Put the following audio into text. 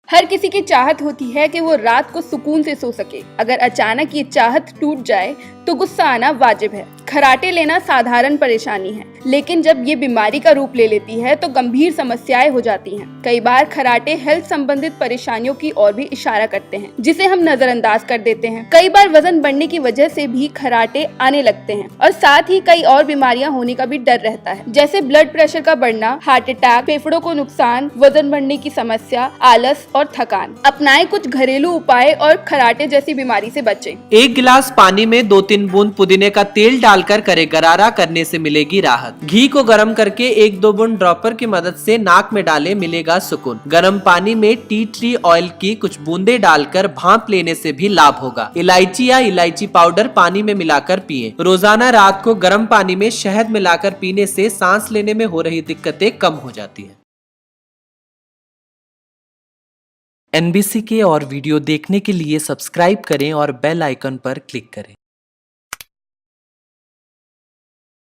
हर किसी की चाहत होती है कि वो रात को सुकून से सो सके। अगर अचानक ये चाहत टूट जाए तो गुस्सा आना वाजिब है। खर्राटे लेना साधारण परेशानी है, लेकिन जब ये बीमारी का रूप ले लेती है तो गंभीर समस्याएं हो जाती हैं। कई बार खर्राटे हेल्थ संबंधित परेशानियों की ओर भी इशारा करते हैं, जिसे हम नजरअंदाज कर देते हैं। कई बार वजन बढ़ने की वजह से भी खर्राटे आने लगते हैं और साथ ही कई और बीमारियां होने का भी डर रहता है, जैसे ब्लड प्रेशर का बढ़ना, हार्ट अटैक, फेफड़ों को नुकसान, वजन बढ़ने की समस्या, आलस और थकान। अपनाएं कुछ घरेलू उपाय और खर्राटे जैसी बीमारी से बचें। 1 गिलास पानी में 2-3 बूंद पुदीने का तेल डालकर करें गरारा, करने से मिलेगी राहत। घी को गर्म करके 1-2 बूंद ड्रॉपर की मदद से नाक में डालें, मिलेगा सुकून। गर्म पानी में टी ट्री ऑयल की कुछ बूंदे डालकर भाप लेने से भी लाभ होगा। इलायची या इलायची पाउडर पानी में मिलाकर पिएं। रोजाना रात को गर्म पानी में शहद मिलाकर पीने से सांस लेने में हो रही दिक्कतें कम हो जाती है। NBC के और वीडियो देखने के लिए सब्सक्राइब करें और बेल आइकन पर क्लिक करें।